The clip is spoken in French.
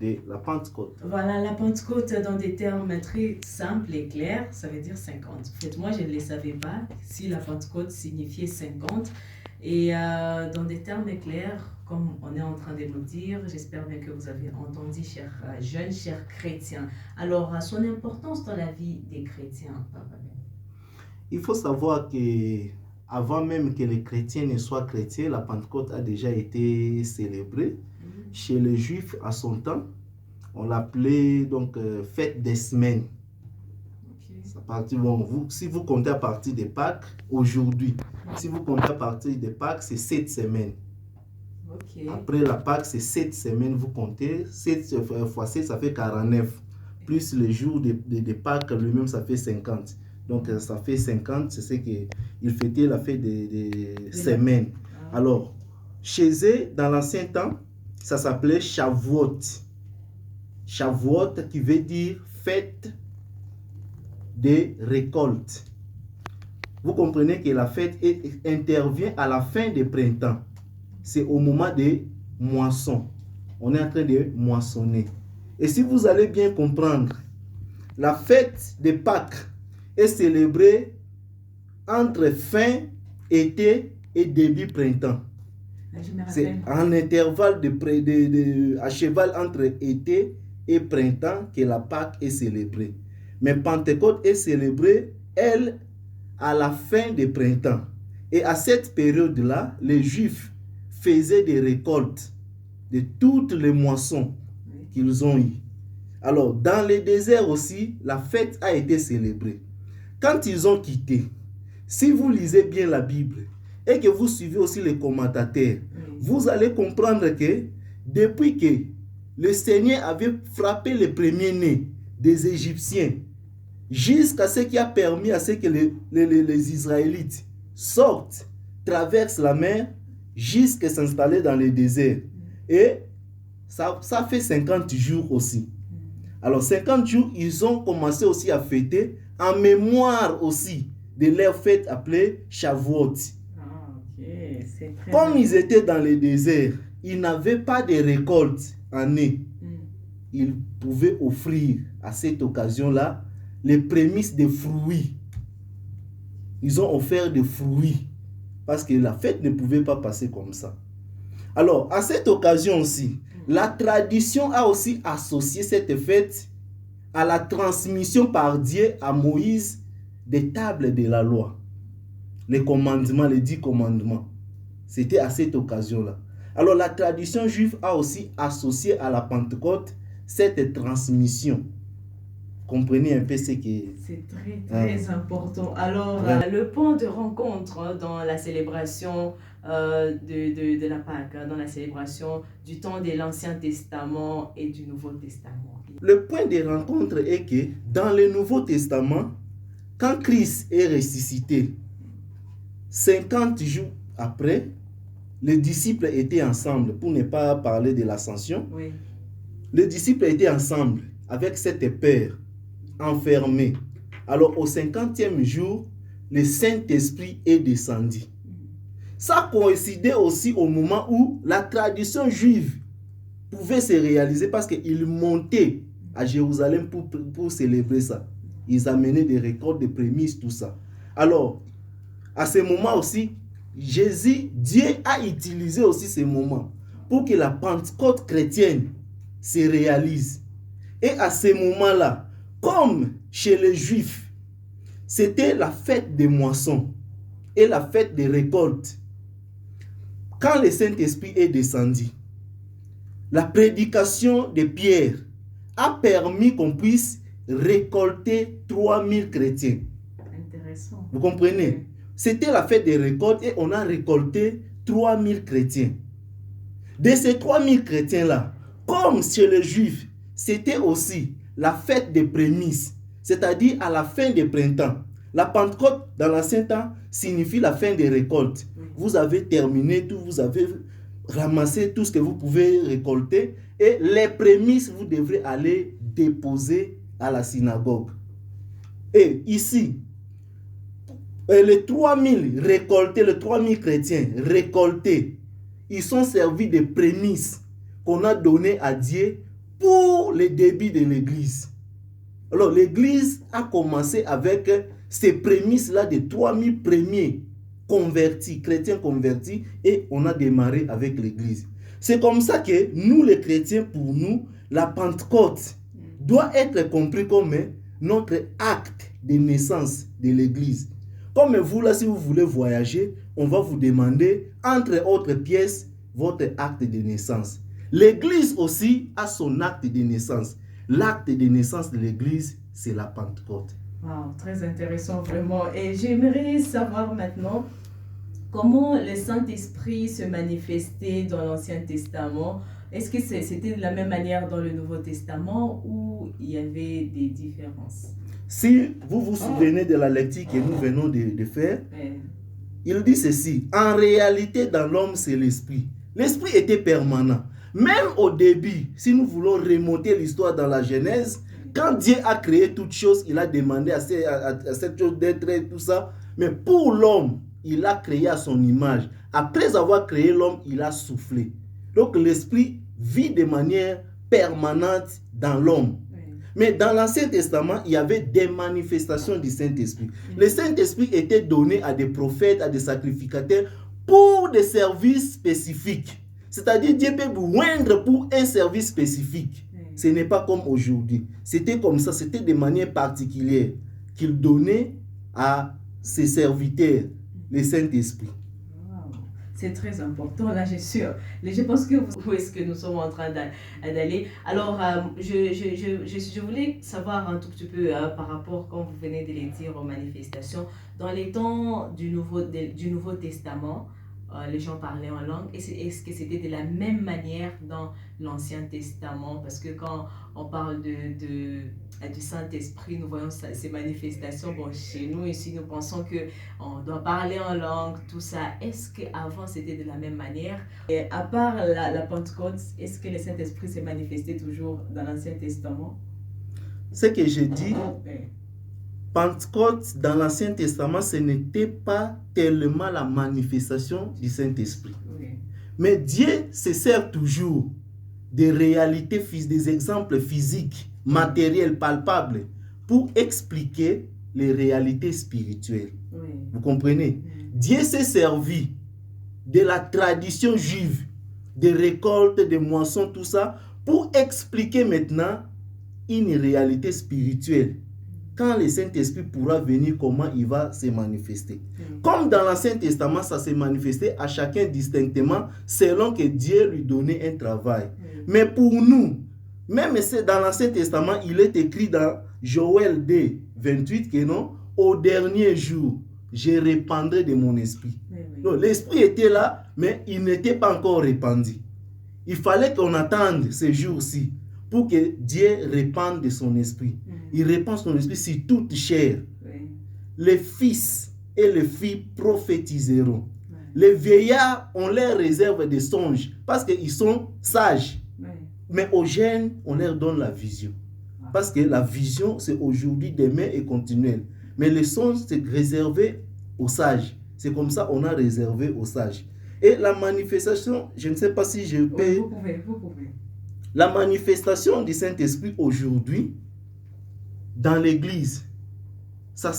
de la Pentecôte. Voilà, la Pentecôte, dans des termes très simples et clairs, ça veut dire 50. En fait, moi, je ne le savais pas si la Pentecôte signifiait 50. Et dans des termes clairs, comme on est en train de nous dire, j'espère bien que vous avez entendu, chers jeunes, chers chrétiens. Alors, son importance dans la vie des chrétiens, Papa Ben. Il faut savoir que avant même que les chrétiens ne soient chrétiens, la Pentecôte a déjà été célébrée. Chez les Juifs, à son temps, on l'appelait donc fête des semaines. Si vous comptez à partir des Pâques, aujourd'hui, si vous comptez à partir des Pâques, c'est 7 semaines. Après la Pâques, c'est 7 semaines, vous comptez. 7 fois 7, ça fait 49. Plus le jour de Pâques, lui-même, ça fait 50. Donc, ça fait 50, c'est ce qu'il fêtait la fête des semaines. Alors, chez eux, dans l'ancien temps, ça s'appelait Shavuot. Shavuot qui veut dire fête des récoltes. Vous comprenez que la fête intervient à la fin du printemps. C'est au moment des moissons. On est en train de moissonner. Et si vous allez bien comprendre, la fête de Pâques est célébrée entre fin été et début printemps. C'est en intervalle à cheval entre été et printemps que la Pâque est célébrée. Mais Pentecôte est célébrée, elle, à la fin du printemps. Et à cette période-là, les Juifs faisaient des récoltes de toutes les moissons qu'ils ont eues. Alors, dans les déserts aussi, la fête a été célébrée. Quand ils ont quitté, si vous lisez bien la Bible et que vous suivez aussi les commentateurs, vous allez comprendre que depuis que le Seigneur avait frappé les premiers-nés des Égyptiens, jusqu'à ce qui a permis à ce que les Israélites sortent, traversent la mer, jusqu'à s'installer dans le désert. Et ça fait 50 jours aussi. Alors 50 jours, ils ont commencé aussi à fêter en mémoire aussi de leur fête appelée Shavuot. Comme ils étaient dans le désert, ils n'avaient pas de récolte en année. Ils pouvaient offrir à cette occasion-là les prémices de fruits. Ils ont offert des fruits parce que la fête ne pouvait pas passer comme ça. Alors, à cette occasion aussi, la tradition a aussi associé cette fête à la transmission par Dieu à Moïse des tables de la loi. Les commandements, les 10 commandements. C'était à cette occasion-là. Alors, la tradition juive a aussi associé à la Pentecôte cette transmission. Comprenez un peu ce que... C'est très important. Alors, le point de rencontre dans la célébration de la Pâque, dans la célébration du temps de l'Ancien Testament et du Nouveau Testament. Le point de rencontre est que dans le Nouveau Testament, quand Christ est ressuscité, 50 jours après, les disciples étaient ensemble, pour ne pas parler de l'ascension. Oui. Les disciples étaient ensemble avec cette peur, enfermés. Alors au 50e jour, le Saint-Esprit est descendu. Ça coïncidait aussi au moment où la tradition juive pouvait se réaliser parce qu'ils montaient à Jérusalem pour célébrer ça. Ils amenaient des récoltes, des prémices, tout ça. Alors, à ce moment aussi, Dieu a utilisé aussi ce moment pour que la Pentecôte chrétienne se réalise. Et à ce moment-là, comme chez les Juifs, c'était la fête des moissons et la fête des récoltes. Quand le Saint-Esprit est descendu, la prédication de Pierre a permis qu'on puisse récolter 3000 chrétiens. Intéressant. Vous comprenez? C'était la fête des récoltes et on a récolté 3000 chrétiens. De ces 3000 chrétiens-là, comme chez les Juifs, c'était aussi la fête des prémices, c'est-à-dire à la fin du printemps. La Pentecôte, dans l'ancien temps, signifie la fin des récoltes. Vous avez terminé tout, vous avez ramassé tout ce que vous pouvez récolter et les prémices, vous devrez aller déposer à la synagogue. Et ici, les 3000 récoltés, les 3000 chrétiens récoltés, ils sont servis de prémices qu'on a données à Dieu pour le début de l'église. Alors l'église a commencé avec ces prémices-là de 3000 premiers convertis, chrétiens convertis, et on a démarré avec l'église. C'est comme ça que nous les chrétiens, pour nous, la Pentecôte doit être compris comme notre acte de naissance de l'église. Comme vous là, si vous voulez voyager, on va vous demander, entre autres pièces, votre acte de naissance. L'église aussi a son acte de naissance. L'acte de naissance de l'église, c'est la Pentecôte. Wow, très intéressant vraiment. Et j'aimerais savoir maintenant comment le Saint-Esprit se manifestait dans l'Ancien Testament. Est-ce que c'était de la même manière dans le Nouveau Testament ou il y avait des différences? Si vous vous souvenez de la lecture que nous venons de faire, il dit ceci: en réalité, dans l'homme, c'est l'esprit. L'esprit était permanent. Même au début, si nous voulons remonter l'histoire dans la Genèse, quand Dieu a créé toutes choses, il a demandé à cette chose d'être et tout ça. Mais pour l'homme, il a créé à son image. Après avoir créé l'homme, il a soufflé. Donc l'esprit vit de manière permanente dans l'homme. Mais dans l'Ancien Testament, il y avait des manifestations du Saint-Esprit. Le Saint-Esprit était donné à des prophètes, à des sacrificateurs pour des services spécifiques. C'est-à-dire Dieu peut vous oindre pour un service spécifique. Ce n'est pas comme aujourd'hui. C'était comme ça, c'était de manière particulière qu'il donnait à ses serviteurs le Saint-Esprit. C'est très important, là, je pense que où est-ce que nous sommes en train d'aller. Alors, je voulais savoir un tout petit peu par rapport, quand vous venez de les dire, aux manifestations. Dans les temps du Nouveau Testament, les gens parlaient en langue. Est-ce que c'était de la même manière dans l'Ancien Testament? Parce que quand on parle du Saint-Esprit, nous voyons ces manifestations. Bon, chez nous, ici, nous pensons qu'on doit parler en langue, tout ça. Est-ce qu'avant, c'était de la même manière? Et à part la Pentecôte, est-ce que le Saint-Esprit s'est manifesté toujours dans l'Ancien Testament? Ce que j'ai dit, Pentecôte, dans l'Ancien Testament, ce n'était pas tellement la manifestation du Saint-Esprit. Mais Dieu se sert toujours des réalités, des exemples physiques, matériels, palpables, pour expliquer les réalités spirituelles. Vous comprenez? Dieu s'est servi de la tradition juive, des récoltes, des moissons, tout ça, pour expliquer maintenant une réalité spirituelle. Quand le Saint-Esprit pourra venir, comment il va se manifester. Comme dans l'Ancien Testament, ça s'est manifesté à chacun distinctement, selon que Dieu lui donnait un travail. Mais pour nous, même dans l'Ancien Testament, il est écrit dans Joël 2, 28 que non, au dernier jour, je répandrai de mon esprit. Donc l'esprit était là, mais il n'était pas encore répandu. Il fallait qu'on attende ces jours-ci pour que Dieu répande de son esprit. Il répand son esprit sur toute chair. Les fils et les filles prophétiseront. Les vieillards, on leur réserve des songes parce qu'ils sont sages. Mais aux jeunes, on leur donne la vision. Parce que la vision, c'est aujourd'hui, demain et continuel. Mais les songes, c'est réservé aux sages. C'est comme ça qu'on a réservé aux sages. Et la manifestation, je ne sais pas si je peux... Vous pouvez. La manifestation du Saint-Esprit aujourd'hui, dans l'Église, ça